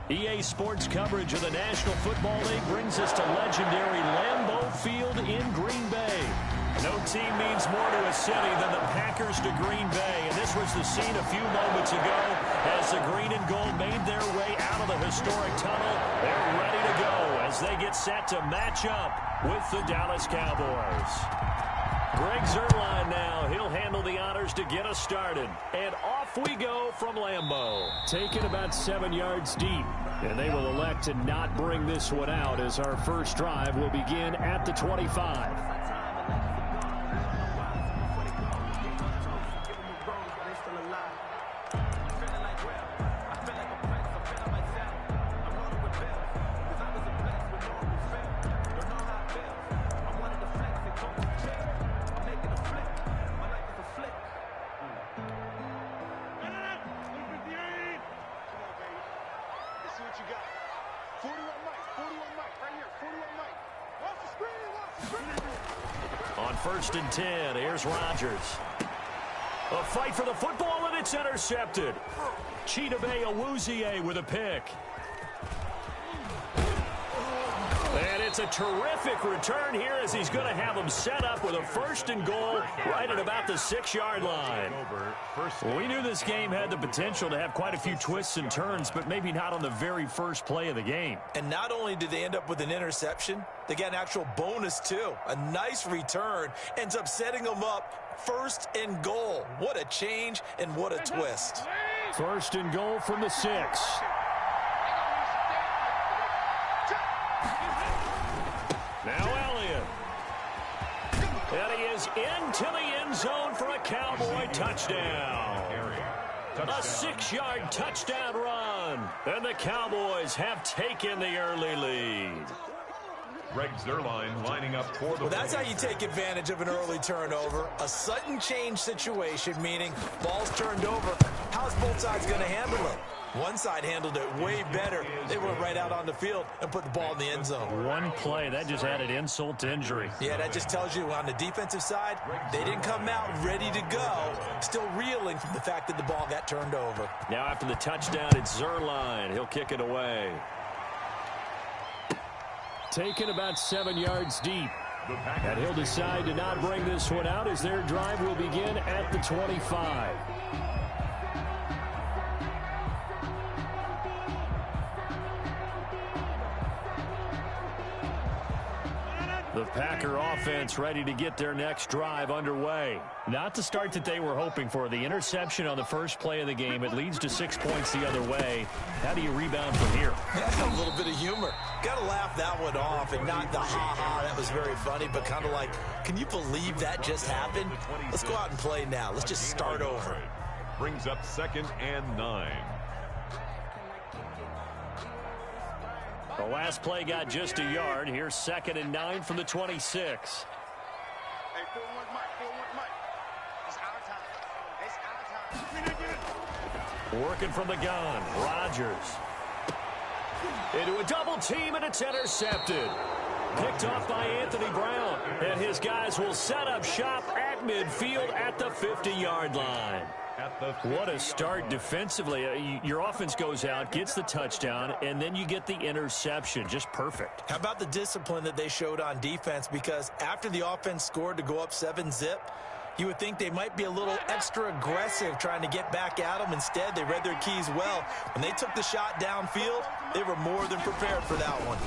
EA Sports coverage of the National Football League brings us to legendary Lambeau Field in Green Bay. No team means more to a city than the Packers to Green Bay, and this was the scene a few moments ago as the green and gold made their way out of the historic tunnel. They're ready to go as they get set to match up with the Dallas Cowboys. Greg Zuerlein now. He'll handle the honors to get us started. And off we go from Lambeau. Taken about 7 yards deep. And they will elect to not bring this one out as our first drive will begin at the 25. On 1st and 10, here's Rodgers. A fight for the football, and it's intercepted. Chidobe Awuzie with a pick. And it's a terrific return here as he's going to have him set up with a 1st and goal right at about the 6-yard line. We knew this game had the potential to have quite a few twists and turns, but maybe not on the very first play of the game. And not only did they end up with an interception, they got an actual bonus too. A nice return ends up setting them up 1st and goal. What a change and what a twist. 1st and goal from the 6. Now Elliott. And he is into the end zone for a Cowboy touchdown. A 6-yard touchdown run. And the Cowboys have taken the early lead. Greg Zuerlein lining up for the... Well, that's how you take advantage of an early turnover. A sudden change situation, meaning ball's turned over. How's both sides going to handle it? One side handled it way better. They went right out on the field and put the ball in the end zone. One play, that just added insult to injury. Yeah, that just tells you on the defensive side, they didn't come out ready to go, still reeling from the fact that the ball got turned over. Now after the touchdown, it's Zuerlein. He'll kick it away. Taken about 7 yards deep. And he'll decide to not bring this one out as their drive will begin at the 25. The Packer offense ready to get their next drive underway. Not the start that they were hoping for. The interception on the first play of the game. It leads to 6 points the other way. How do you rebound from here? That's a little bit of humor. Got to laugh that one off and not the ha-ha. That was very funny, but kind of like, can you believe that just happened? Let's go out and play now. Let's just start over. Brings up 2nd and 9. The last play got just a yard. Here's 2nd and 9 from the 26. Hey, 4-1 Mike, 4-1 Mike. It's our time. It's our time. Working from the gun, Rodgers. Into a double team, and it's intercepted. Picked off by Anthony Brown. And his guys will set up shop at midfield at the 50-yard line. What a start defensively. Your offense goes out, gets the touchdown, and then you get the interception. Just perfect. How about the discipline that they showed on defense? Because after the offense scored to go up 7-zip, you would think they might be a little extra aggressive trying to get back at them. Instead, they read their keys well. When they took the shot downfield, they were more than prepared for that one.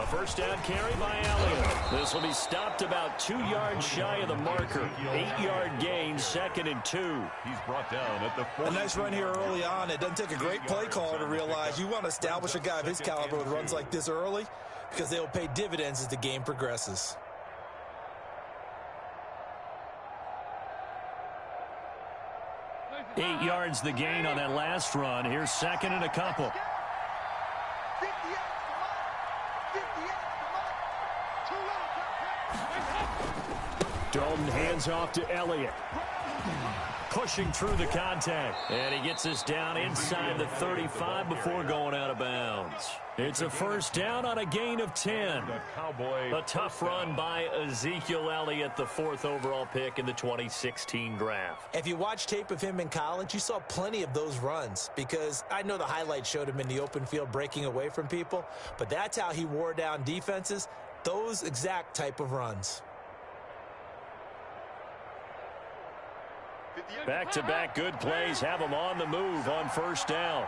A first down carry by Elliott. This will be stopped about 2 yards shy of the marker. 8-yard gain, 2nd and 2. He's brought down at the 40. A nice run here early on. It doesn't take a great play caller to realize you want to establish a guy of his caliber with runs like this early because they will pay dividends as the game progresses. Eight yards the gain on that last run. Here's 2nd and a couple. Dalton hands off to Elliott. Pushing through the contact. And he gets us down inside the 35 before going out of bounds. It's a first down on a gain of 10. A tough run by Ezekiel Elliott, the 4th overall pick in the 2016 draft. If you watch tape of him in college, you saw plenty of those runs, because I know the highlights showed him in the open field breaking away from people, but that's how he wore down defenses, those exact type of runs. Back-to-back good plays have him on the move on first down.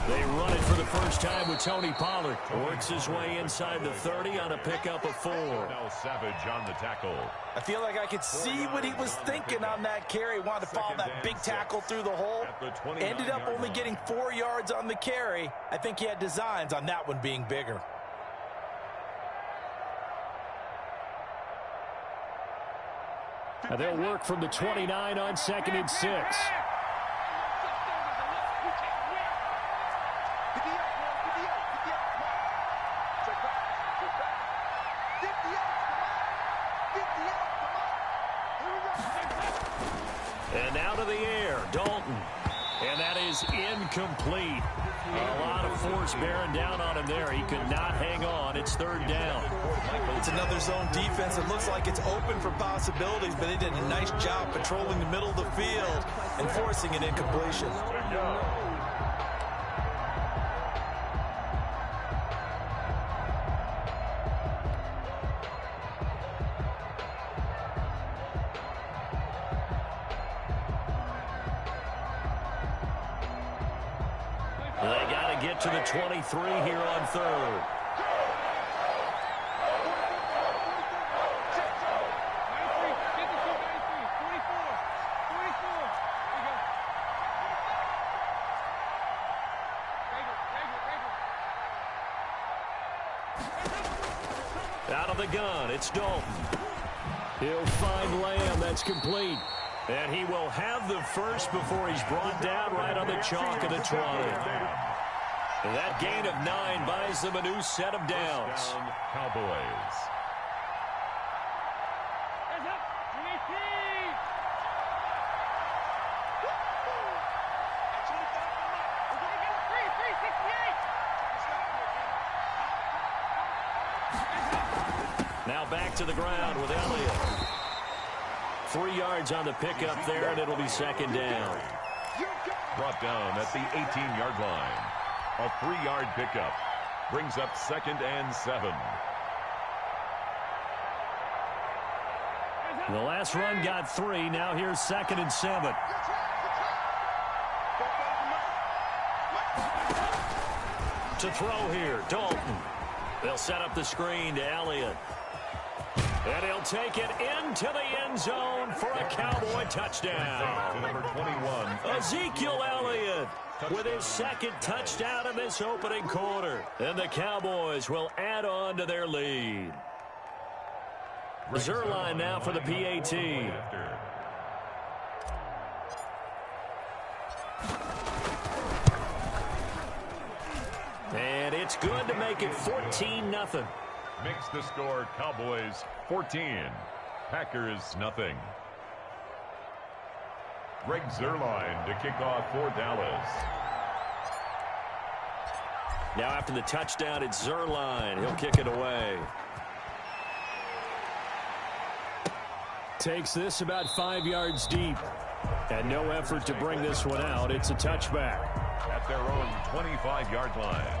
They run it for the first time with Tony Pollard. Works his way inside the 30 on a pickup of 4. Now Savage on the tackle. I feel like I could see what he was thinking on that carry. Wanted to follow that big tackle through the hole. Ended up only getting 4 yards on the carry. I think he had designs on that one being bigger. Now they'll work from the 29 on 2nd and 6. And now to the air, Dalton. And that is incomplete. A lot of force bearing down on him there. He could not hang on. It's 3rd down. It's another zone defense. It looks like it's open for possibilities, but they did a nice job patrolling the middle of the field and forcing an incompletion. They got to get to the 23 here on 3rd. Out of the gun, it's Dalton. He'll find Lamb. That's complete. And he will have the first before he's brought down right on the chalk of the 20. That gain of 9 buys them a new set of downs. Cowboys. Now back to the ground with Elliott. 3 yards on the pickup there, and it'll be 2nd down. Brought down at the 18-yard line. A 3-yard pickup brings up 2nd and 7. The last run got 3. Now here's 2nd and 7. To throw here, Dalton. They'll set up the screen to Elliott. And he'll take it into the end zone for a Cowboy touchdown. To number 21. Ezekiel Elliott with his 2nd touchdown in this opening quarter. And the Cowboys will add on to their lead. Zerline now for the PAT. And it's good to make it 14-0. Makes the score Cowboys 14. Packers nothing. Greg Zerline to kick off for Dallas. Now after the touchdown, it's Zerline. He'll kick it away. Takes this about 5 yards deep. And no effort to bring this one out. It's a touchback. At their own 25-yard line.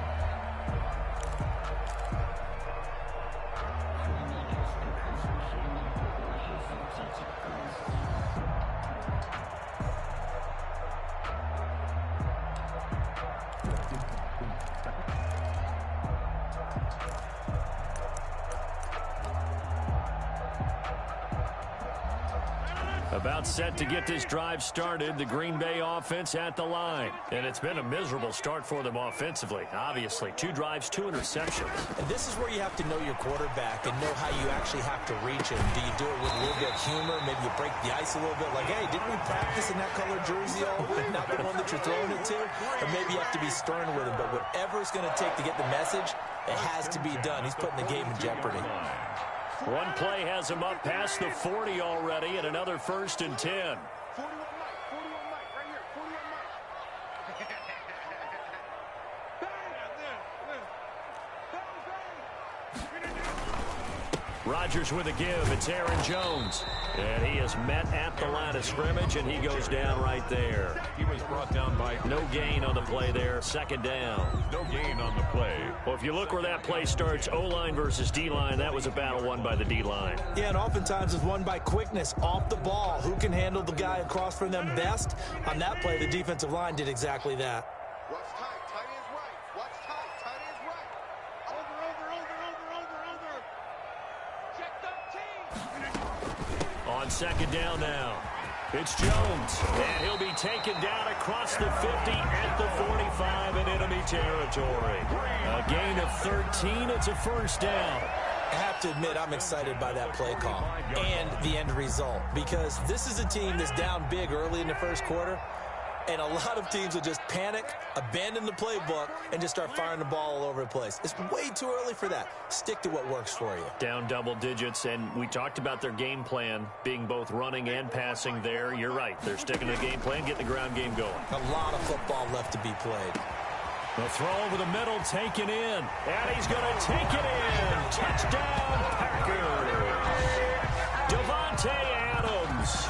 About set to get this drive started, the Green Bay offense at the line. And it's been a miserable start for them offensively, obviously. 2 drives, 2 interceptions. And this is where you have to know your quarterback and know how you actually have to reach him. Do you do it with a little bit of humor? Maybe you break the ice a little bit, like, hey, didn't we practice in that color jersey all week? Not the one that you're throwing it to? Or maybe you have to be stern with him. But whatever it's going to take to get the message, it has to be done. He's putting the game in jeopardy. One play has him up past the 40 already, and another 1st and 10. 41 Mike, right here, 41 Mike. Rodgers with a give. It's Aaron Jones. And he is met at the line of scrimmage, and he goes down right there. He was brought down by no gain on the play there. 2nd down. no gain on the play. Well, if you look where that play starts, O-line versus D-line, that was a battle won by the D-line. Yeah, and oftentimes it's won by quickness, off the ball. Who can handle the guy across from them best? On that play, the defensive line did exactly that. Watch tight, tight ends right. Watch tight, tight ends right. Over. Checked up team. On 2nd down now, it's Jones, and he'll be taken down across the 50 at the 45 in enemy territory. A gain of 13. It's a 1st down. I have to admit, I'm excited by that play call and the end result, because this is a team that's down big early in the 1st quarter, and a lot of teams will just panic, abandon the playbook, and just start firing the ball all over the place. It's way too early for that. Stick to what works for you. Down double digits, and we talked about their game plan being both running and passing there. You're right. They're sticking to the game plan, getting the ground game going. A lot of football left to be played. The throw over the middle, taken in. And he's going to take it in. Touchdown, Packers. Davante Adams,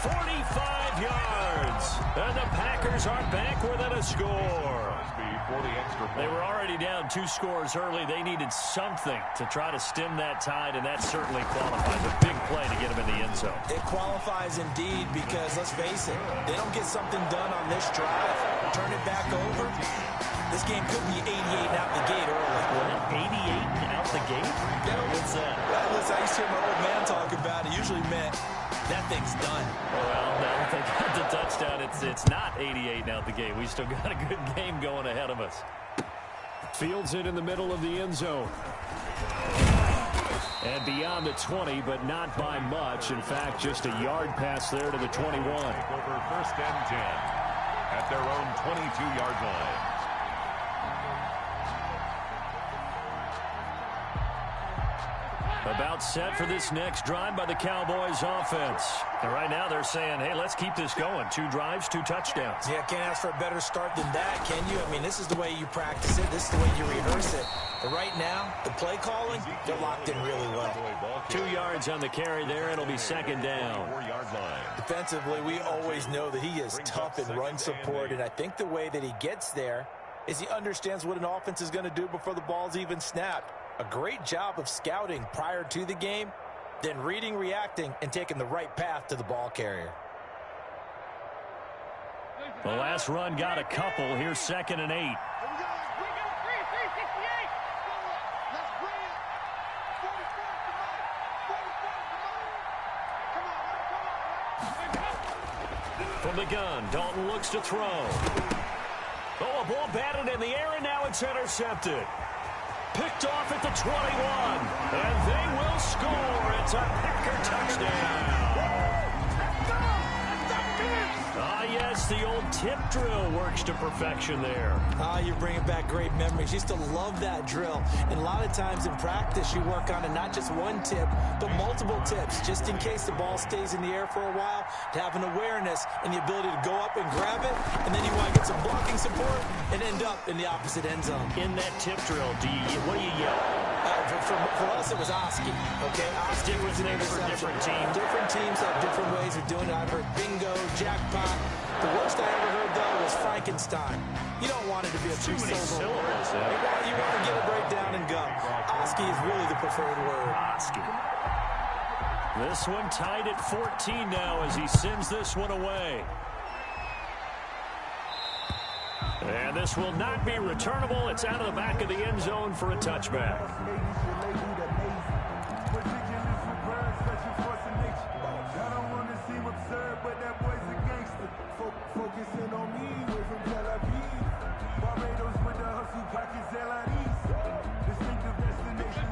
45 yards. And the Packers are back within a score. They were already down 2 scores early. They needed something to try to stem that tide, and that certainly qualifies. A big play to get them in the end zone. It qualifies indeed, because let's face it, they don't get something done on this drive, turn it back over. This game could be 88 out the gate early. What, 88 out the gate? What's that? Well, listen, I used to hear my old man talk about it. Usually meant that thing's done. Well, now that they got the touchdown, it's not 88 out the gate. We still got a good game going ahead of us. Fields it in the middle of the end zone. And beyond the 20, but not by much. In fact, just a yard pass there to the 21. Over 1st and 10 at their own 22-yard line. About set for this next drive by the Cowboys offense. And right now they're saying, hey, let's keep this going. 2 drives, 2 touchdowns. Yeah, can't ask for a better start than that, can you? I mean, this is the way you practice it. This is the way you rehearse it. But right now, the play calling, they're locked in really well. 2 yards on the carry there. It'll be 2nd down. 4-yard line. Defensively, we always know that he is tough in run support, and I think the way that he gets there is he understands what an offense is going to do before the ball's even snapped. A great job of scouting prior to the game, then reading, reacting, and taking the right path to the ball carrier. The last run got a couple. Here's 2nd and 8. Here we go. 368. Let's bring it. 44. From the gun, Dalton looks to throw. Oh, a ball batted in the air, and now it's intercepted. Picked off at the 21, and they will score. It's a Packer touchdown. Ah, yes, the old tip drill works to perfection there. Ah, you're bringing back great memories. Used to love that drill. And a lot of times in practice, you work on it, not just one tip, but multiple tips, just in case the ball stays in the air for a while, to have an awareness and the ability to go up and grab it, and then you want to get some blocking support and end up in the opposite end zone. In that tip drill, what do you yell? For us, it was Oski. Okay, Oski was an interception. Different teams. Different teams have different ways of doing it. I've heard bingo, jackpot. The worst I ever heard, though, was Frankenstein. You don't want it to be a Too many syllables. You want to get it right down and go. Oski is really the preferred word. Oski. This one tied at 14 now as he sends this one away. And this will not be returnable. It's out of the back of the end zone for a touchback.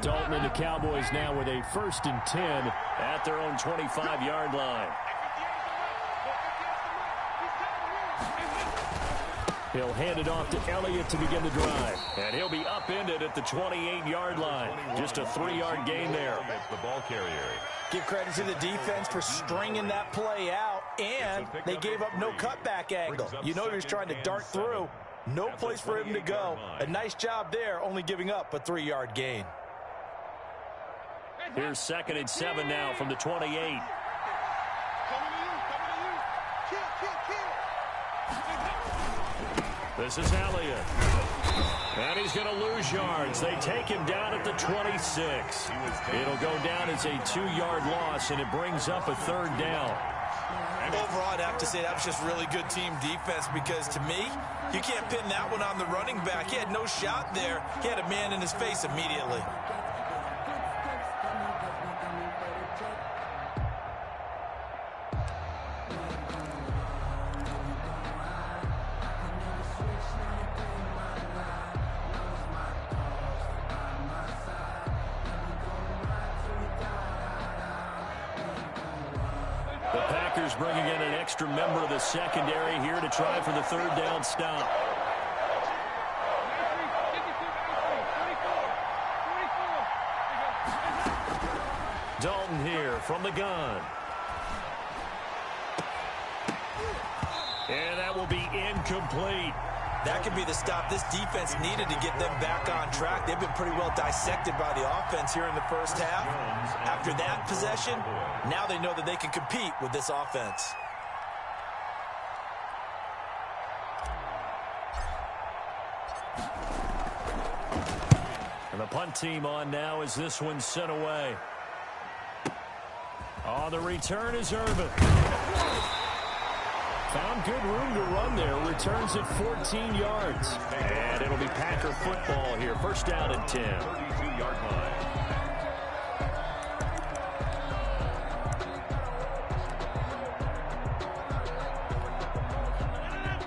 Dalton and the Cowboys now with a 1st and 10 at their own 25-yard line. He'll hand it off to Elliott to begin the drive. And he'll be upended at the 28-yard line. Just a 3-yard gain there. The ball carrier. Give credit to the defense for stringing that play out, and they gave up no cutback angle. You know he was trying to dart through. No place for him to go. A nice job there, only giving up a 3-yard gain. Here's 2nd and 7 now from the 28. This is Elliott. And he's going to lose yards. They take him down at the 26. It'll go down as a 2-yard loss, and it brings up a 3rd down. Overall, I'd have to say that was just really good team defense because, to me, you can't pin that one on the running back. He had no shot there. He had a man in his face immediately. Bringing in an extra member of the secondary here to try for the 3rd down stop. Dalton here from the gun. And that will be incomplete. That could be the stop this defense needed to get them back on track. They've been pretty well dissected by the offense here in the first half. After that possession, now they know that they can compete with this offense. And the punt team on now as this one's sent away. On the return is Urban. Found good room to run there. Returns at 14 yards. And it'll be Packer football here. 1st down and 10. 32-yard line.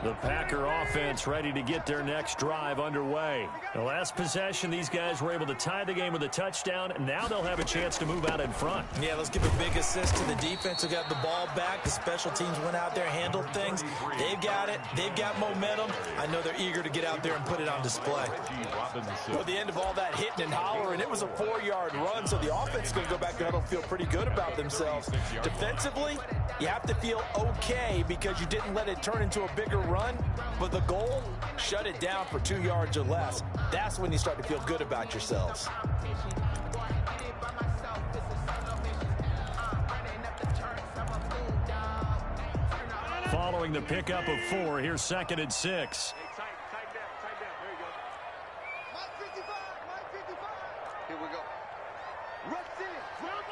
The Packer offense ready to get their next drive underway. The last possession, these guys were able to tie the game with a touchdown, and now they'll have a chance to move out in front. Yeah, let's give a big assist to the defense who got the ball back. The special teams went out there, handled things. They've got it. They've got momentum. I know they're eager to get out there and put it on display. At the end of all that hitting and hollering, it was a 4-yard run, so the offense is going to go back there and feel pretty good about themselves. Defensively, you have to feel okay because you didn't let it turn into a bigger run, but the goal, shut it down for 2 yards or less. That's when you start to feel good about yourselves. Following the pickup of 4, here's 2nd and 6. Here we go. Rush in. Rush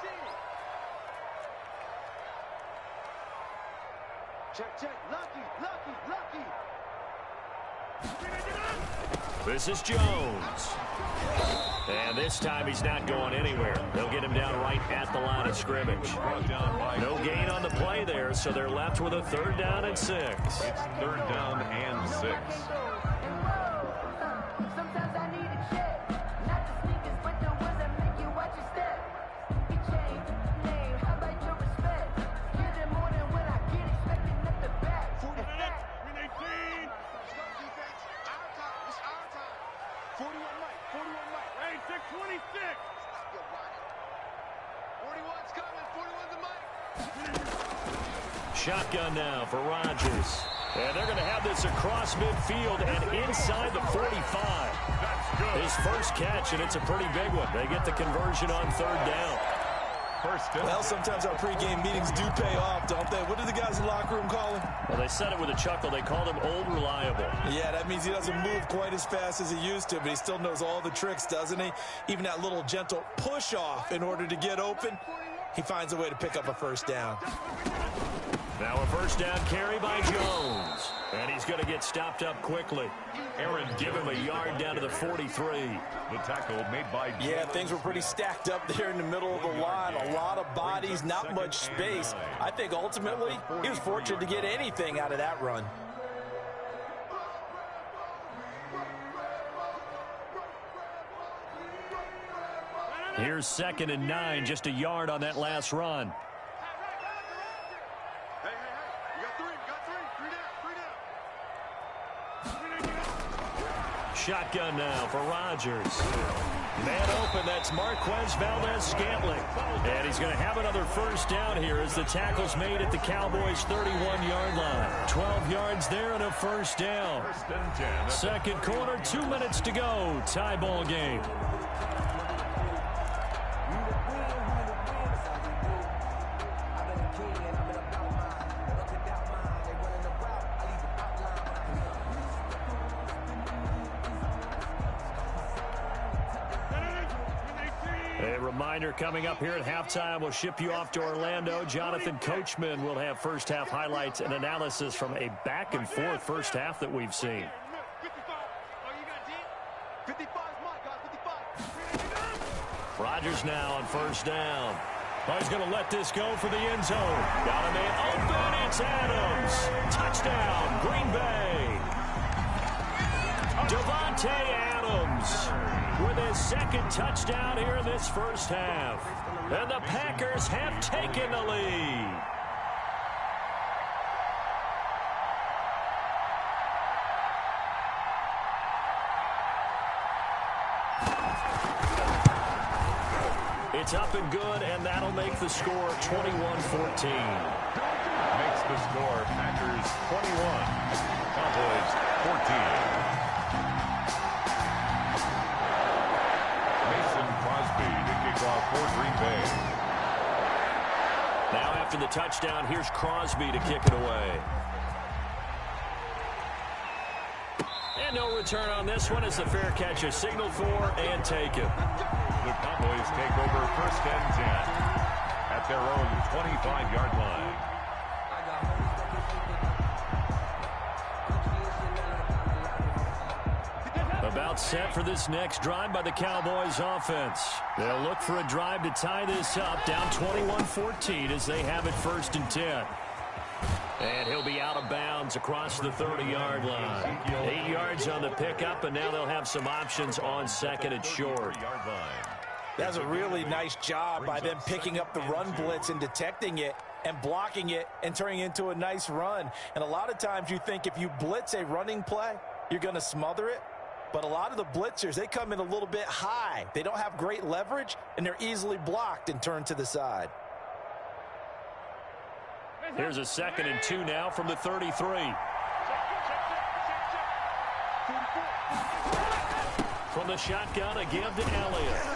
in. Check. Lucky. This is Jones. And this time he's not going anywhere. They'll get him down right at the line of scrimmage. No gain on the play there, so they're left with a 3rd down and 6. It's 3rd down and 6. Shotgun now for Rodgers. And they're going to have this across midfield and inside the 45. His first catch, and it's a pretty big one. They get the conversion on 3rd down. Well, sometimes our pregame meetings do pay off, don't they? What do the guys in the locker room call him? Well, they said it with a chuckle. They called him Old Reliable. Yeah, that means he doesn't move quite as fast as he used to, but he still knows all the tricks, doesn't he? Even that little gentle push-off in order to get open, he finds a way to pick up a 1st down. Now a 1st down carry by Jones. And he's going to get stopped up quickly. Aaron, give him a yard down to the 43. The tackle made by Jones. Yeah, things were pretty stacked up there in the middle of the line. A lot of bodies, not much space. I think ultimately he was fortunate to get anything out of that run. Here's 2nd and 9, just a yard on that last run. Hey, you got three. Three down. Shotgun now for Rodgers. Man open, that's Marquez Valdez-Scantling. And he's going to have another first down here as the tackle's made at the Cowboys' 31-yard line. 12 yards there and a first down. First and 10. Second quarter, 2 minutes to go. Tie ball game. Reminder coming up here at halftime, we'll ship you off to Orlando. Jonathan Coachman will have first half highlights and analysis from a back and forth first half that we've seen. 55. Oh, you got 10? 55 is mine, guys. 55. Rodgers now on first down. Oh, he's going to let this go for the end zone. Got a man open. It's Adams. Touchdown, Green Bay. Devontae Adams with his second touchdown here in this first half. And the Packers have taken the lead. It's up and good, and that'll make the score 21-14. Makes the score Packers 21, Cowboys 14. For Green Bay. Now after the touchdown, here's Crosby to kick it away. And no return on this one as the fair catch is signaled for and taken. The Cowboys take over first and 10 at their own 25-yard line. About set for this next drive by the Cowboys offense. They'll look for a drive to tie this up, down 21-14 as they have it first and 10. And he'll be out of bounds across the 30-yard line. 8 yards on the pickup, and now they'll have some options on second and short. That's a really nice job by them picking up the run blitz and detecting it and blocking it and turning it into a nice run. And a lot of times you think if you blitz a running play, you're going to smother it. But a lot of the blitzers, they come in a little bit high. They don't have great leverage, and they're easily blocked and turned to the side. Here's a 2nd and 2 now from the 33. From the shotgun, a give to Elliott.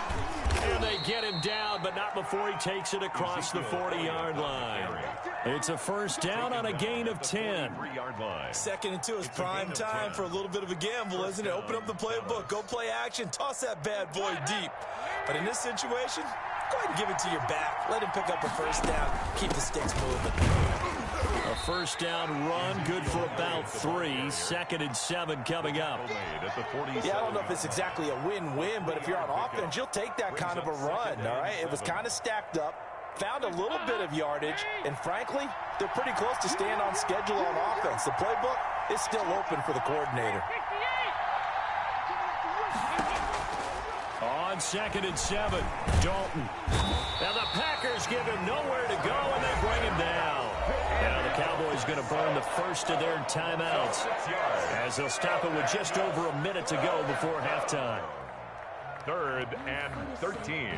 And they get him down, but not before he takes it across the 40-yard line. It's a first down on a gain of 10. 2nd and 2 is prime time for a little bit of a gamble, isn't it? Open up the playbook, go play action, toss that bad boy deep. But in this situation, go ahead and give it to your back. Let him pick up a first down. Keep the sticks moving. A first down run, good for about 3. 2nd and 7 coming up. Yeah, I don't know if it's exactly a win-win, but if you're on offense, you'll take that kind of a run, all right? It was kind of stacked up, found a little bit of yardage, and frankly, they're pretty close to staying on schedule on offense. The playbook is still open for the coordinator. On 2nd and 7, Dalton. Now the Packers give him nowhere to go, and they bring him down. Now the Cowboys going to burn the first of their timeouts as they'll stop it with just over a minute to go before halftime. 3rd and 13.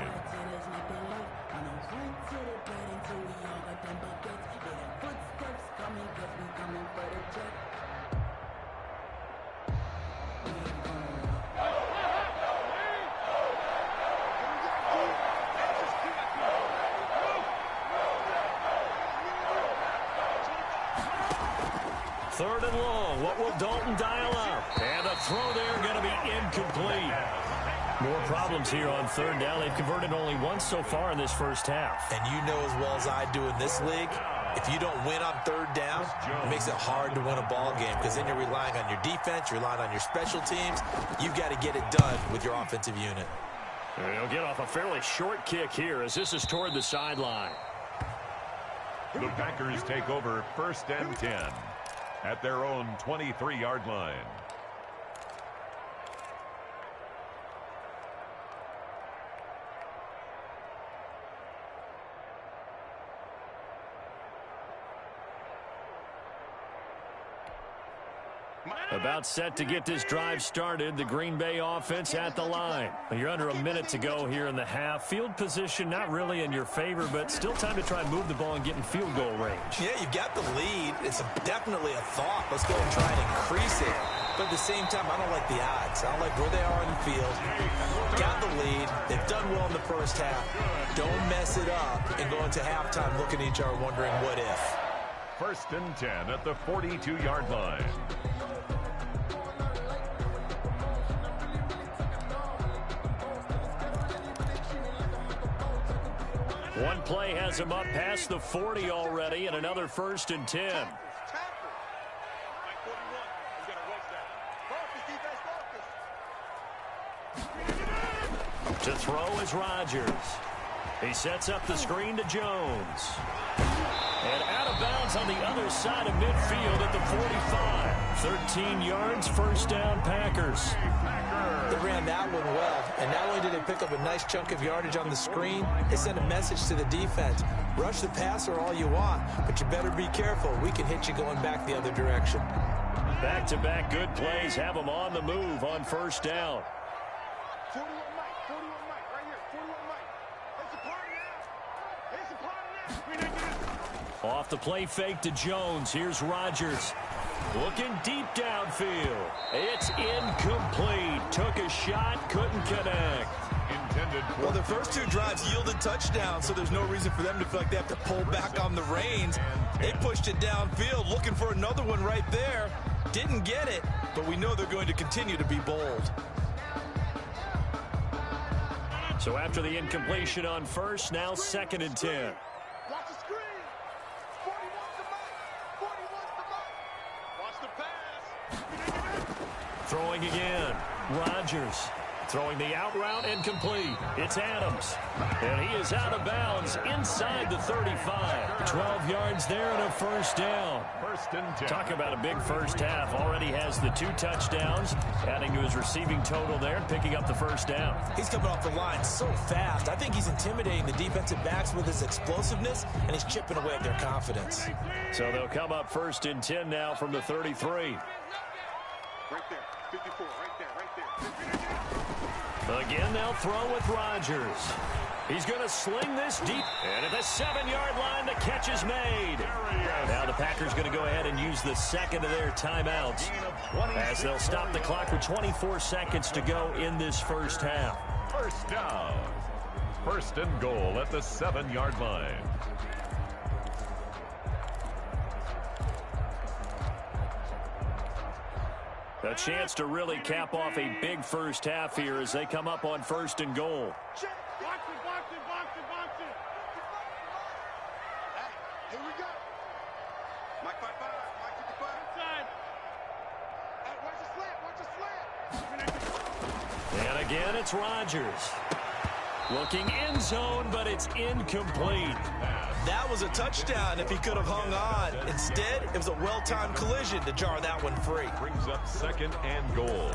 Third and long. What will Dalton dial up? And the throw there going to be incomplete. More problems here on 3rd down. They've converted only once so far in this first half. And you know as well as I do in this league, if you don't win on 3rd down, it makes it hard to win a ball game because then you're relying on your defense, you're relying on your special teams. You've got to get it done with your offensive unit. They'll get off a fairly short kick here as this is toward the sideline. The Packers take over 1st and 10 at their own 23-yard line. About set to get this drive started, the Green Bay offense at the line. You're under a minute to go here in the half. Field position not really in your favor, but still time to try and move the ball and get in field goal range. Yeah, you've got the lead. It's definitely a thought. Let's go and try and increase it. But at the same time, I don't like the odds. I don't like where they are on the field. Got the lead. They've done well in the first half. Don't mess it up and go into halftime looking at each other wondering what if. 1st and 10 at the 42-yard line. One play has him up past the 40 already, and another 1st and 10. To throw is Rodgers. He sets up the screen to Jones. And out of bounds on the other side of midfield at the 45. 13 yards, 1st down, Packers. They ran that one well, and not only did they pick up a nice chunk of yardage on the screen, they sent a message to the defense. Rush the passer all you want, but you better be careful. We can hit you going back the other direction. Back-to-back good plays have them on the move on 1st down. 41 Mike, right here, 41 Mike. It's a party now. It's a party now. Off the play fake to Jones. Here's Rodgers. Looking deep downfield. It's incomplete. Took a shot, couldn't connect. Well, the first 2 drives yielded touchdowns, so there's no reason for them to feel like they have to pull back on the reins. They pushed it downfield, looking for another one right there. Didn't get it, but we know they're going to continue to be bold. So after the incompletion on 1st, now 2nd and 10. Watch the screen. 41's the Mike. 41's the Mike. Watch the pass. Throwing again. Rodgers. Throwing the out route incomplete. It's Adams. And he is out of bounds inside the 35. 12 yards there and a 1st down. 1st and 10. Talk about a big first half. Already has the 2 touchdowns, adding to his receiving total there and picking up the 1st down. He's coming off the line so fast. I think he's intimidating the defensive backs with his explosiveness, and he's chipping away at their confidence. So they'll come up 1st and 10 now from the 33. Right there. 54. Right there. Right there. Again, they'll throw with Rodgers. He's going to sling this deep. And at the 7-yard line, the catch is made. Now the Packers going to go ahead and use the 2nd of their timeouts as they'll stop the clock with 24 seconds to go in this first half. 1st down. 1st and goal at the 7-yard line. A chance to really cap off a big first half here as they come up on 1st and goal. Box it. Hey, here we go. Mike 5-5. Mike 55. Inside. Hey, watch the slant. And again, it's Rodgers. Looking end zone, but it's incomplete. That was a touchdown if he could have hung on. Instead, it was a well-timed collision to jar that one free. Brings up 2nd and goal.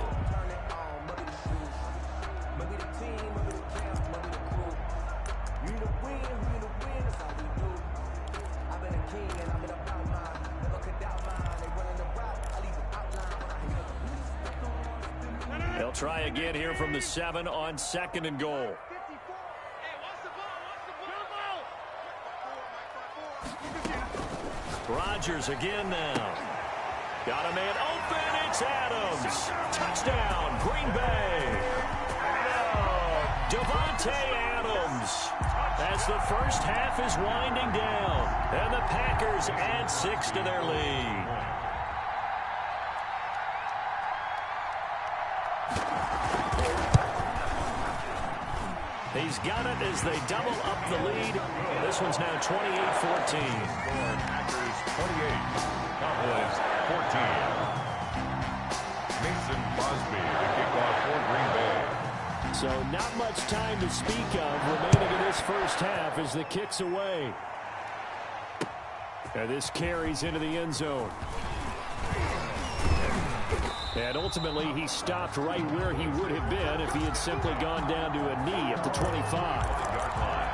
They'll try again here from the 7 on 2nd and goal. Rodgers again now. Got a man open. It's Adams. Touchdown, Green Bay. Devontae Adams. As the first half is winding down. And the Packers add 6 to their lead. He's got it as they double up the lead. This one's now 28-14. Packers 28, Cowboys 14. Mason Crosby to kick off for Green Bay. So not much time to speak of remaining in this first half as the kick's away. And this carries into the end zone. And ultimately, he stopped right where he would have been if he had simply gone down to a knee at the 25-yard line.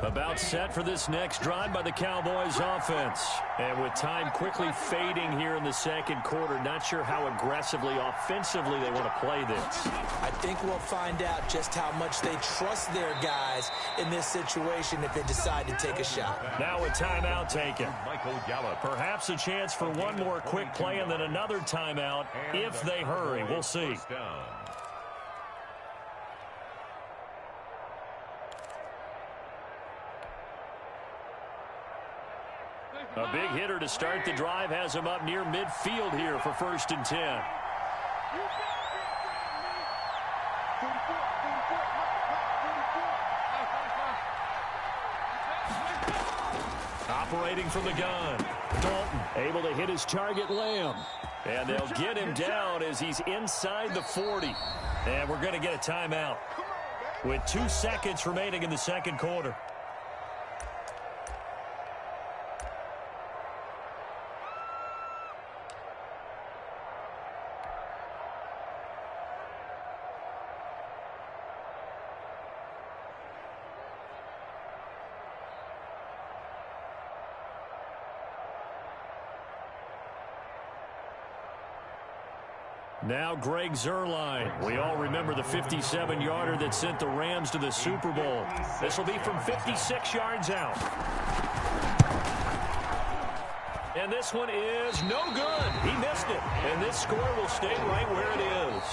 About set for this next drive by the Cowboys offense. And with time quickly fading here in the second quarter, not sure how aggressively, offensively they want to play this. I think we'll find out just how much they trust their guys in this situation if they decide to take a shot. Now a timeout taken. Michael Gallup. Perhaps a chance for one more quick play and then another timeout if they hurry. We'll see. First down. A big hitter to start the drive has him up near midfield here for 1st and 10. Operating from the gun. Dalton able to hit his target, Lamb. And they'll get him down as he's inside the 40. And we're going to get a timeout with 2 seconds remaining in the second quarter. Now Greg Zuerlein. We all remember the 57-yarder that sent the Rams to the Super Bowl. This will be from 56 yards out. And this one is no good. He missed it. And this score will stay right where it is.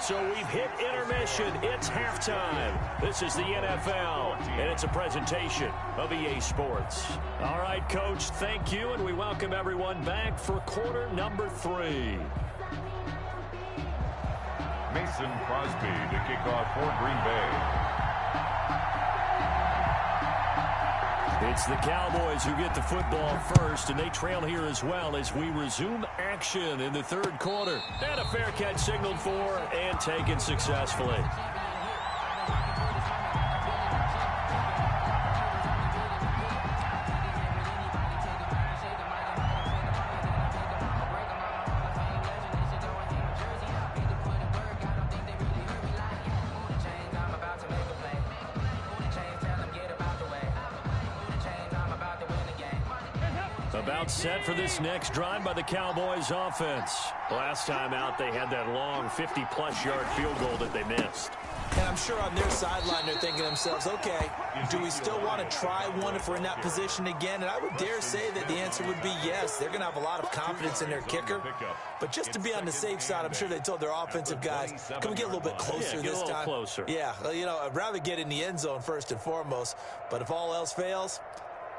So we've hit intermission. It's halftime. This is the NFL, and it's a presentation of EA Sports. All right, Coach, thank you, and we welcome everyone back for quarter number 3. Mason Crosby to kick off for Green Bay. It's the Cowboys who get the football first, and they trail here as well as we resume action in the third quarter. And a fair catch signaled for and taken successfully. About set for this next drive by the Cowboys offense. Last time out, they had that long 50-plus yard field goal that they missed. And I'm sure on their sideline they're thinking to themselves, okay, do we still want to try one if we're in that position again? And I would dare say that the answer would be yes. They're going to have a lot of confidence in their kicker. But just to be on the safe side, I'm sure they told their offensive guys, can we get a little bit closer this time? Closer. Yeah, well, you know, I'd rather get in the end zone first and foremost. But if all else fails,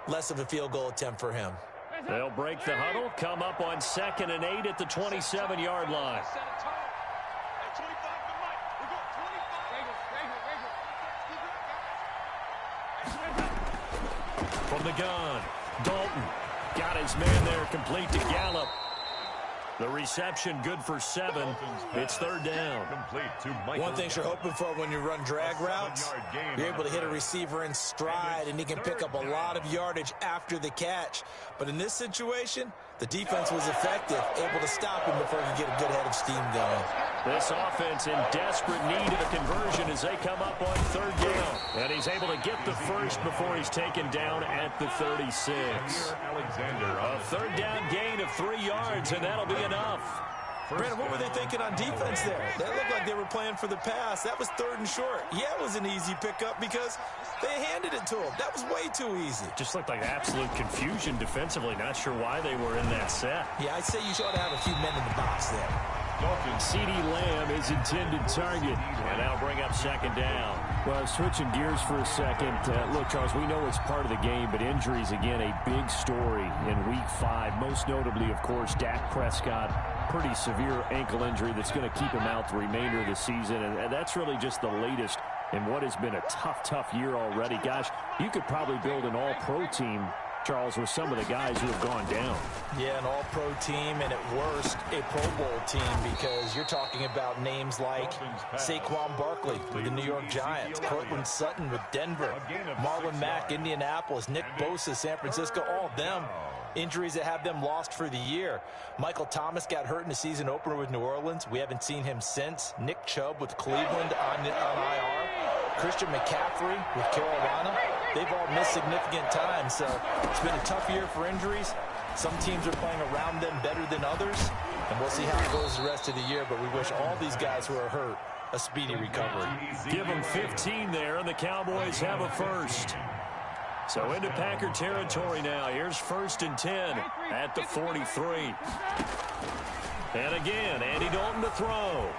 less of a field goal attempt for him. They'll break the huddle, come up on 2nd and 8 at the 27-yard line. From the gun, Dalton got his man there, complete to Gallup. The reception good for 7. It's 3rd down. One thing you're hoping for when you run drag routes, you're able to hit a receiver in stride, and he can pick up a lot of yardage after the catch. But in this situation, the defense was effective, able to stop him before he could get a good head of steam going. This offense in desperate need of a conversion as they come up on 3rd down. And he's able to get the first before he's taken down at the 36. A 3rd down gain of 3 yards, and that'll be enough. Brandon, what were they thinking on defense there? That looked like they were playing for the pass. That was 3rd and short. Yeah, it was an easy pickup because they handed it to him. That was way too easy. Just looked like absolute confusion defensively. Not sure why they were in that set. Yeah, I'd say you ought to have a few men in the box there. CeeDee Lamb is intended target, and that'll bring up 2nd down. Well, switching gears for a second. Look, Charles, we know it's part of the game, but injuries, again, a big story in Week 5. Most notably, of course, Dak Prescott. Pretty severe ankle injury that's going to keep him out the remainder of the season, and that's really just the latest in what has been a tough year already. Gosh, you could probably build an all-pro team, Charles, with some of the guys who have gone down. Yeah, an all-pro team, and at worst, a Pro Bowl team, because you're talking about names like Saquon Barkley with the New York Giants, Cortland Sutton with Denver, Marlon Mack, Indianapolis, Nick Bosa, San Francisco, all of them. Injuries that have them lost for the year. Michael Thomas got hurt in the season opener with New Orleans. We haven't seen him since. Nick Chubb with Cleveland on IR. Christian McCaffrey with Carolina. they've all missed significant time. So it's been a tough year for injuries. Some teams are playing around them better than others. And we'll see how it goes the rest of the year. But we wish all these guys who are hurt a speedy recovery. Give them 15 there, and the Cowboys have a first. So into Packer territory now. Here's 1st and 10 at the 43. And again, Andy Dalton to throw.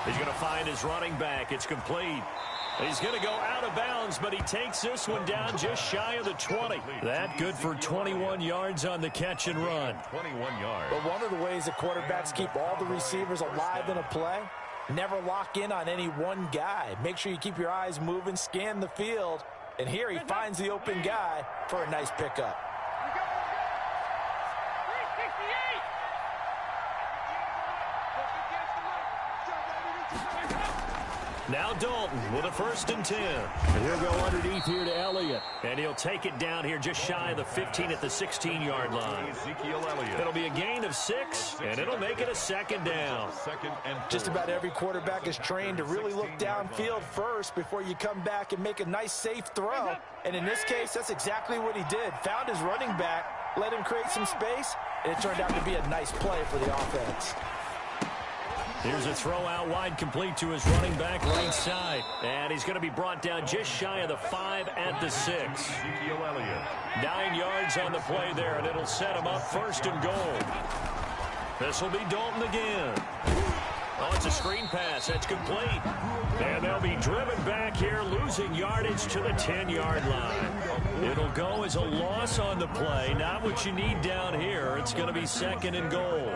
He's going to find his running back. It's complete. He's going to go out of bounds, but he takes this one down just shy of the 20. That good for 21 yards on the catch and run. 21 yards. But one of the ways the quarterbacks keep all the receivers alive in a play, never lock in on any one guy. Make sure you keep your eyes moving, scan the field. And here he finds the open guy for a nice pickup. Now Dalton with a 1st and 10. He'll go underneath here to Elliott. And he'll take it down here just shy of the 15 at the 16-yard line. Ezekiel Elliott. It'll be a gain of 6, and it'll make it a 2nd down. Just about every quarterback is trained to really look downfield first before you come back and make a nice, safe throw. And in this case, that's exactly what he did. Found his running back, let him create some space, and it turned out to be a nice play for the offense. Here's a throw out wide, complete to his running back right side. And he's going to be brought down just shy of the 5 at the 6. Ezekiel Elliott. 9 yards on the play there, and it'll set him up 1st and goal. This will be Dalton again. Oh, it's a screen pass. That's complete. And they'll be driven back here, losing yardage to the 10-yard line. It'll go as a loss on the play. Not what you need down here. It's going to be 2nd and goal.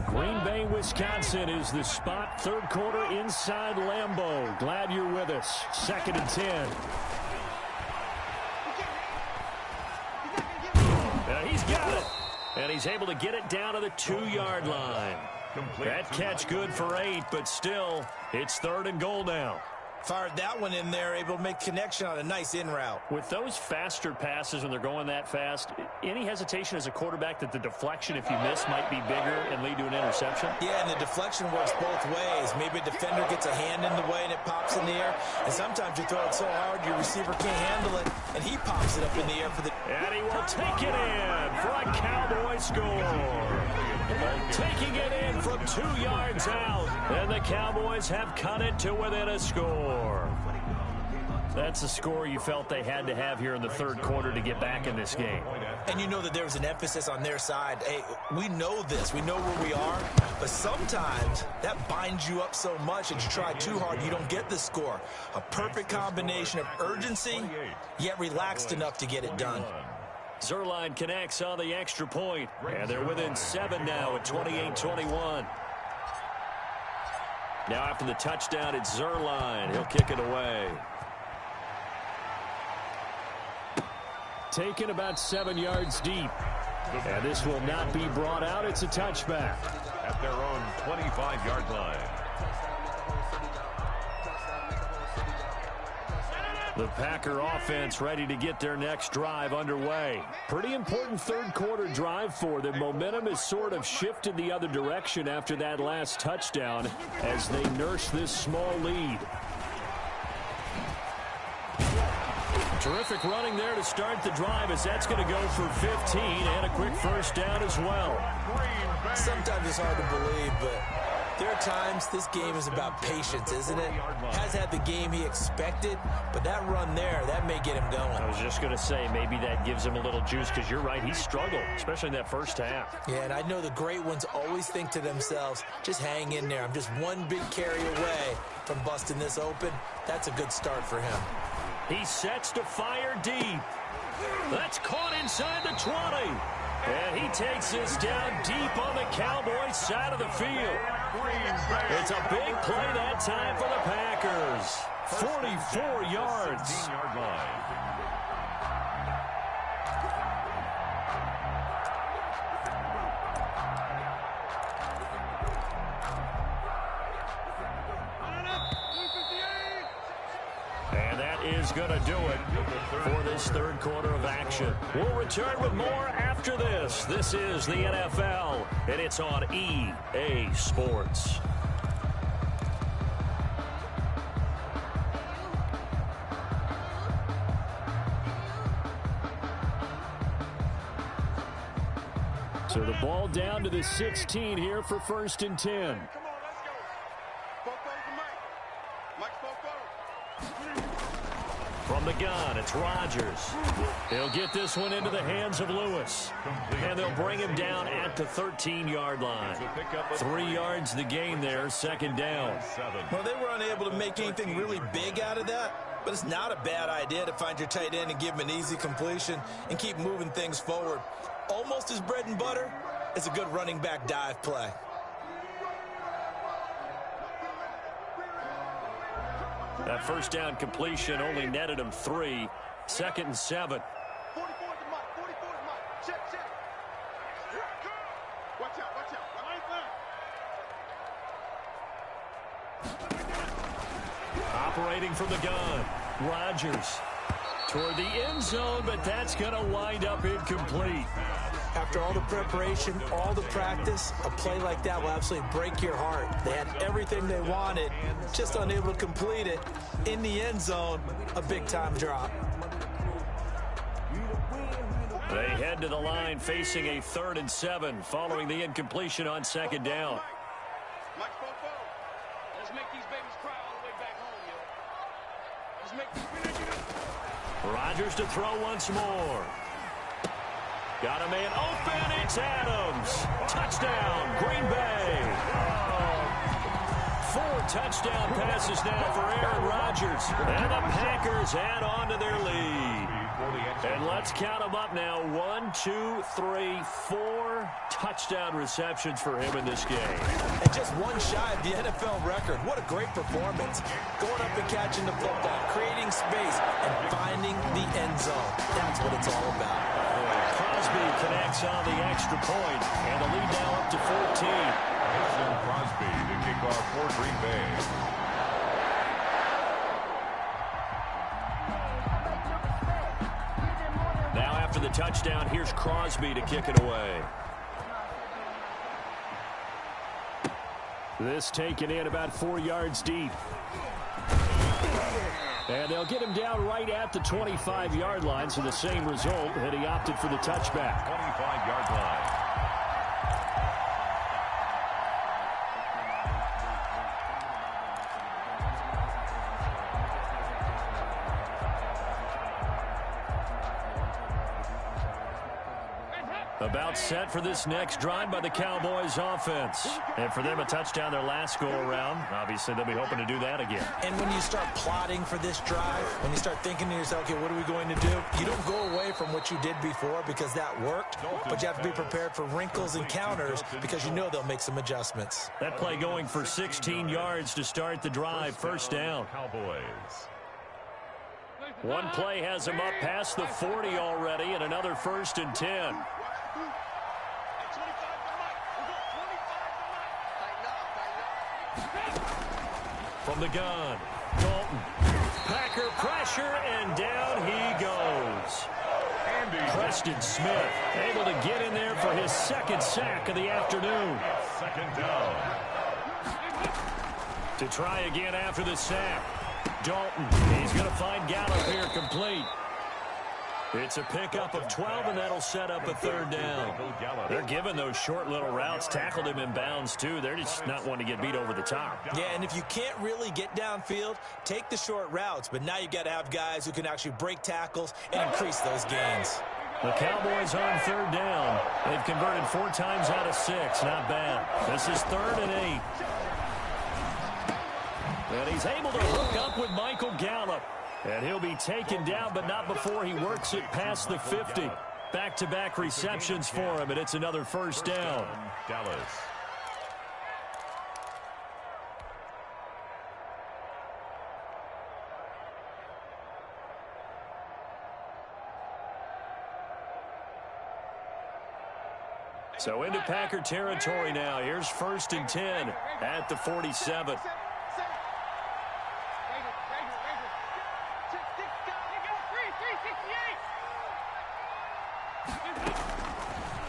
Green Bay, Wisconsin is the spot. 3rd quarter inside Lambeau. Glad you're with us. 2nd and 10. He's got it. And he's able to get it down to the 2-yard line. That catch good for 8, but still, it's 3rd and goal now. Fired that one in there, able to make connection on a nice in route. With those faster passes when they're going that fast, any hesitation as a quarterback that the deflection, if you miss, might be bigger and lead to an interception? Yeah, and the deflection works both ways. Maybe a defender gets a hand in the way and it pops in the air. And sometimes you throw it so hard your receiver can't handle it, and he pops it up in the air for the... And he will take it in for a Cowboy score. Taking it in from 2 yards out. And the Cowboys have cut it to within a score. That's a score you felt they had to have here in the 3rd quarter to get back in this game. And you know that there was an emphasis on their side. Hey, we know this. We know where we are. But sometimes that binds you up so much that you try too hard, you don't get the score. A perfect combination of urgency, yet relaxed enough to get it done. Zuerlein connects on the extra point, and they're within 7 now at 28-21. Now after the touchdown, it's Zuerlein. He'll kick it away. Taken about 7 yards deep. And this will not be brought out. It's a touchback. At their own 25-yard line. The Packer offense ready to get their next drive underway. Pretty important 3rd quarter drive for them. Momentum has sort of shifted the other direction after that last touchdown as they nurse this small lead. Terrific running there to start the drive as that's going to go for 15 and a quick 1st down as well. Sometimes it's hard to believe, but there are times this game is about patience, isn't it? Has had the game he expected, but that run there, that may get him going. I was just going to say, maybe that gives him a little juice because you're right, he struggled, especially in that 1st half. Yeah, and I know the great ones always think to themselves, just hang in there. I'm just one big carry away from busting this open. That's a good start for him. He sets to fire deep. That's caught inside the 20. And he takes this down deep on the Cowboys side of the field. It's a big play that time for the Packers. 44 yards. 16-yard line. And that that is going to do it for this third quarter of action. We'll return with more after this. This is the NFL, and it's on EA Sports. So the ball down to the 16 here for 1st and 10. Come on, let's go. Foco to Mike. Mike Foco. From the gun, it's Rodgers. He'll get this one into the hands of Lewis. And they'll bring him down at the 13-yard line. 3 yards the gain there, 2nd down. Well, they were unable to make anything really big out of that, but it's not a bad idea to find your tight end and give him an easy completion and keep moving things forward. Almost his bread and butter is a good running back dive play. That first down completion only netted him 3. 2nd and 7. 44 to Mike. 44 to Mike. Check, check. Watch out, watch out. Operating from the gun, Rodgers toward the end zone, but that's going to wind up incomplete. After all the preparation, all the practice, a play like that will absolutely break your heart. They had everything they wanted, just unable to complete it. In the end zone, a big-time drop. They head to the line facing a 3rd and 7 following the incompletion on 2nd down. Mike Foco. Let's make these babies cry all the way back home, yo. Let's make these Rodgers to throw once more. Got a man open. It's Adams. Touchdown, Green Bay. 4 touchdown passes now for Aaron Rodgers. And the Packers add on to their lead. And let's count them up now. 1, 2, 3, 4 touchdown receptions for him in this game. And just one shy of the NFL record. What a great performance. Going up and catching the football, creating space, and finding the end zone. That's what it's all about. Crosby connects on the extra point, and the lead now up to 14. Mason Crosby to kick off for Green Bay. Now after the touchdown, here's Crosby to kick it away. This taken in about 4 yards deep. And they'll get him down right at the 25-yard line, so the same result, and he opted for the touchback. 25-yard line. About set for this next drive by the Cowboys offense. And for them, a touchdown their last go-around. Obviously, they'll be hoping to do that again. And when you start plotting for this drive, when you start thinking to yourself, okay, what are we going to do? You don't go away from what you did before because that worked, but you have to be prepared for wrinkles and counters because you know they'll make some adjustments. That play going for 16 yards to start the drive. 1st down. Cowboys. One play has him up past the 40 already, and another 1st and 10. From the gun, Dalton. Packer pressure, and down he goes. Preston Smith able to get in there for his 2nd sack of the afternoon. 2nd down. To try again after the sack. Dalton, he's going to find Gallup here complete. It's a pickup of 12, and that'll set up a 3rd down. They're giving those short little routes. Tackled him in bounds, too. They're just not wanting to get beat over the top. Yeah, and if you can't really get downfield, take the short routes. But now you've got to have guys who can actually break tackles and increase those gains. The Cowboys on 3rd down. They've converted 4 times out of 6. Not bad. This is 3rd and 8. And he's able to hook up with Michael Gallup. And he'll be taken down, but not before he works it past the 50. Back-to-back receptions for him, and it's another 1st down. Dallas. So into Packer territory now. Here's 1st and 10 at the 47.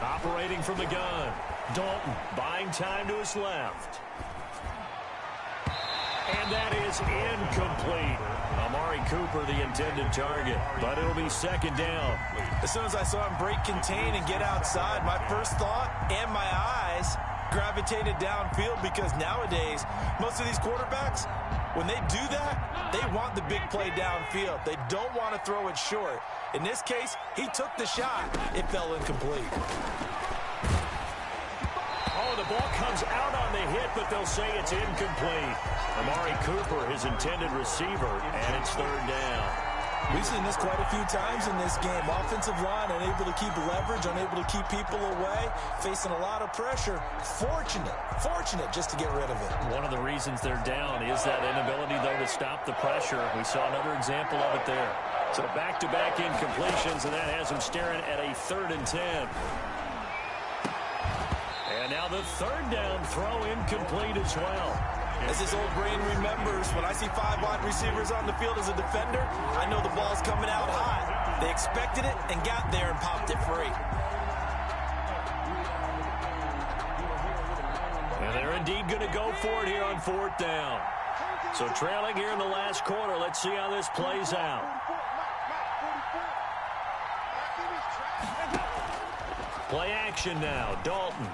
Operating from the gun. Dalton buying time to his left. And that is incomplete. Amari Cooper, the intended target, but it'll be second down. As soon as I saw him break contain and get outside, my first thought and my eyes gravitated downfield, because nowadays, most of these quarterbacks, when they do that, they want the big play downfield. They don't want to throw it short. In this case, he took the shot. It fell incomplete. Oh, the ball comes out on the hit, but they'll say it's incomplete. Amari Cooper, his intended receiver, and it's third down. We've seen this quite a few times in this game. Offensive line unable to keep leverage, unable to keep people away, facing a lot of pressure. Fortunate just to get rid of it. One of the reasons they're down is that inability, though, to stop the pressure. We saw another example of it there. So back-to-back incompletions, and that has him staring at a 3rd and 10. And now the third down throw incomplete as well. As his old brain remembers, when I see 5 wide receivers on the field as a defender, I know the ball's coming out high. They expected it and got there and popped it free. And they're indeed going to go for it here on 4th down. So trailing here in the last quarter, let's see how this plays out. Play action now, Dalton.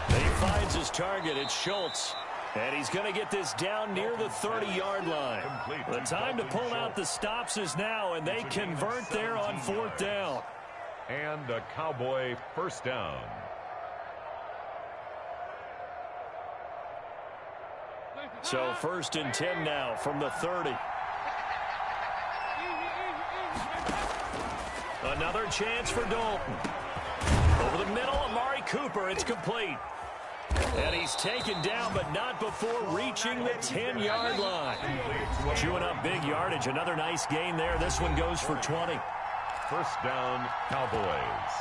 He finds his target, it's Schultz. And he's going to get this down near the 30-yard line. The time to pull out the stops is now, and they convert there on 4th down. And a Cowboy first down. So 1st and 10 now from the 30. Another chance for Dalton. Over the middle, Amari Cooper, it's complete. And he's taken down, but not before reaching the 10-yard line. Chewing up big yardage. Another nice gain there. This one goes for 20. First down, Cowboys.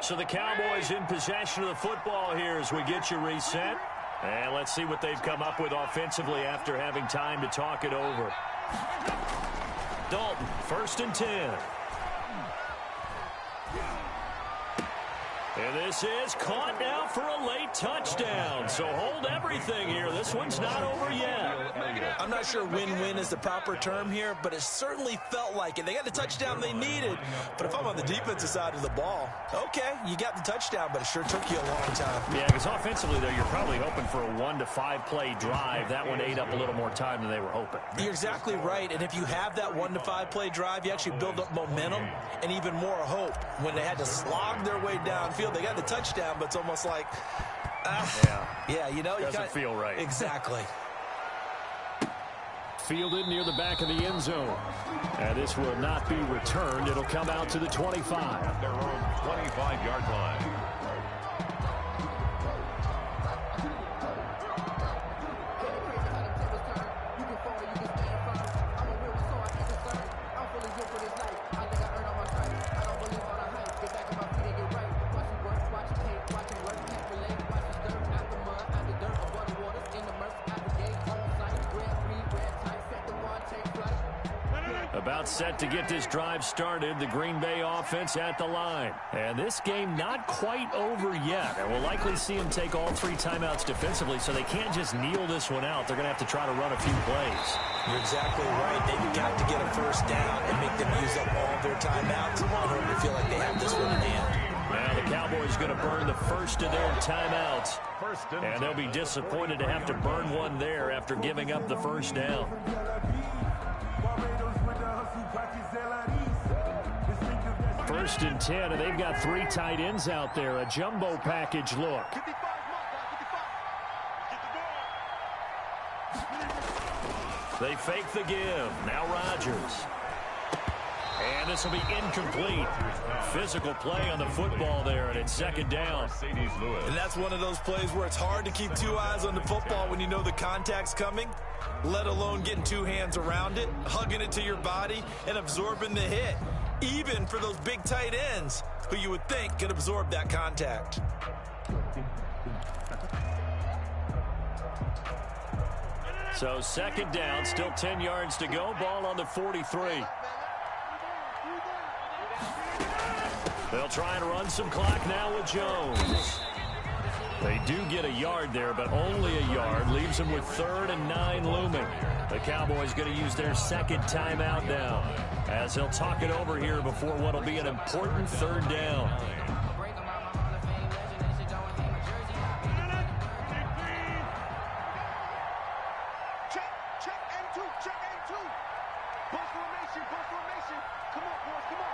So the Cowboys in possession of the football here as we get you reset. And let's see what they've come up with offensively after having time to talk it over. Dalton, 1st and 10. And this is caught now for a late touchdown. So hold everything here. This one's not over yet. I'm not sure win-win is the proper term here, but it certainly felt like it. They got the touchdown they needed, but if I'm on the defensive side of the ball, okay, you got the touchdown, but it sure took you a long time. Yeah, because offensively, though, you're probably hoping for a 1 to 5 play drive. That one ate up a little more time than they were hoping. You're exactly right, and if you have that 1 to 5 play drive, you actually build up momentum and even more hope. When they had to slog their way downfield, they got the touchdown, but it's almost like, yeah, you know, doesn't feel right. Exactly. Fielded near the back of the end zone. And this will not be returned. It'll come out to the 25. At their own 25-yard line. About set to get this drive started. The Green Bay offense at the line. And this game not quite over yet. And we'll likely see them take all 3 timeouts defensively, so they can't just kneel this one out. They're going to have to try to run a few plays. You're exactly right. They've got to get a first down and make them use up all their timeouts in order to feel like they have this one in hand. Now the Cowboys going to burn the first of their timeouts. And they'll be disappointed to have to burn one there after giving up the first down. First and 10, and they've got 3 tight ends out there. A jumbo package look. They fake the give. Now Rodgers. And this will be incomplete. Physical play on the football there, and it's second down. And that's one of those plays where it's hard to keep two eyes on the football when you know the contact's coming, let alone getting two hands around it, hugging it to your body, and absorbing the hit, even for those big tight ends who you would think could absorb that contact. So second down, still 10 yards to go, ball on the 43. They'll try and run some clock now with Jones. They do get a yard there, but only a yard. Leaves them with 3rd and 9 looming. The Cowboys going to use their second timeout now, as they'll talk it over here before what will be an important 3rd down. Check and two. Bus formation. Come on, boys, come on.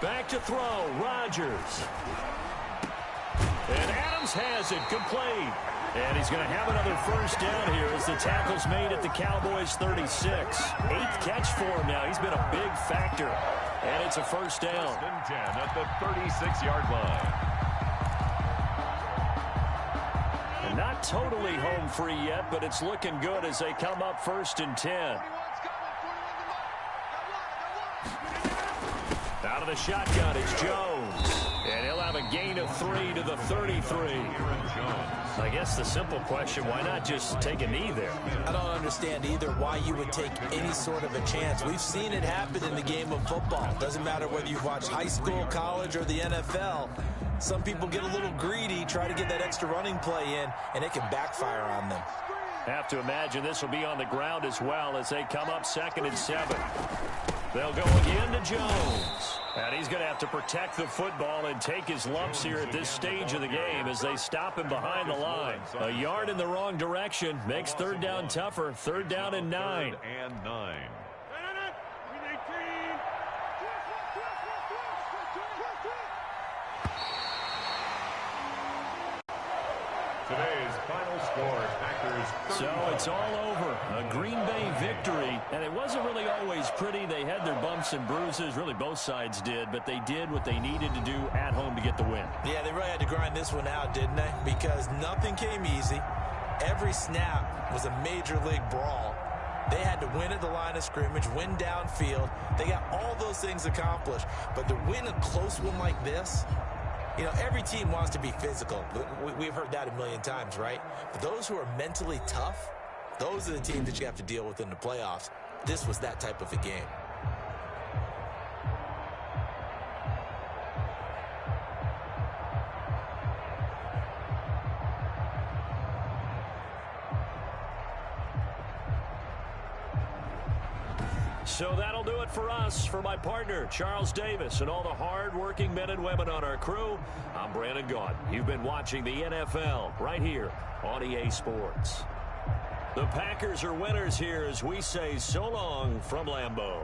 Back to throw, Rodgers. And Adams has it, complete. And he's going to have another first down here as the tackle's made at the Cowboys' 36. 8th catch for him now. He's been a big factor. And it's a first down. 10 at the 36-yard line. And not totally home free yet, but it's looking good as they come up 1st and 10. Out of the shotgun, it's Jones. And he'll have a gain of 3 to the 33. I guess the simple question, why not just take a knee there? I don't understand either why you would take any sort of a chance. We've seen it happen in the game of football. Doesn't matter whether you've watched high school, college, or the NFL. Some people get a little greedy, try to get that extra running play in, and it can backfire on them. Have to imagine this will be on the ground as well as they come up 2nd and 7. They'll go again to Jones. And he's going to have to protect the football and take his lumps here at this stage of the game as they stop him behind the line. A yard in the wrong direction makes 3rd down tougher. 3rd down and 9. 3rd and 9. Today's final score, Packers 31. So it's all over. A Green Bay victory. And it wasn't really always pretty. They had their bumps and bruises. Really, both sides did. But they did what they needed to do at home to get the win. Yeah, they really had to grind this one out, didn't they? Because nothing came easy. Every snap was a major league brawl. They had to win at the line of scrimmage, win downfield. They got all those things accomplished. But to win a close one like this, you know, every team wants to be physical. We've heard that a million times, right? But those who are mentally tough, those are the teams that you have to deal with in the playoffs. This was that type of a game. So that'll do it for us. For my partner, Charles Davis, and all the hard-working men and women on our crew, I'm Brandon Gaudin. You've been watching the NFL right here on EA Sports. The Packers are winners here as we say so long from Lambeau.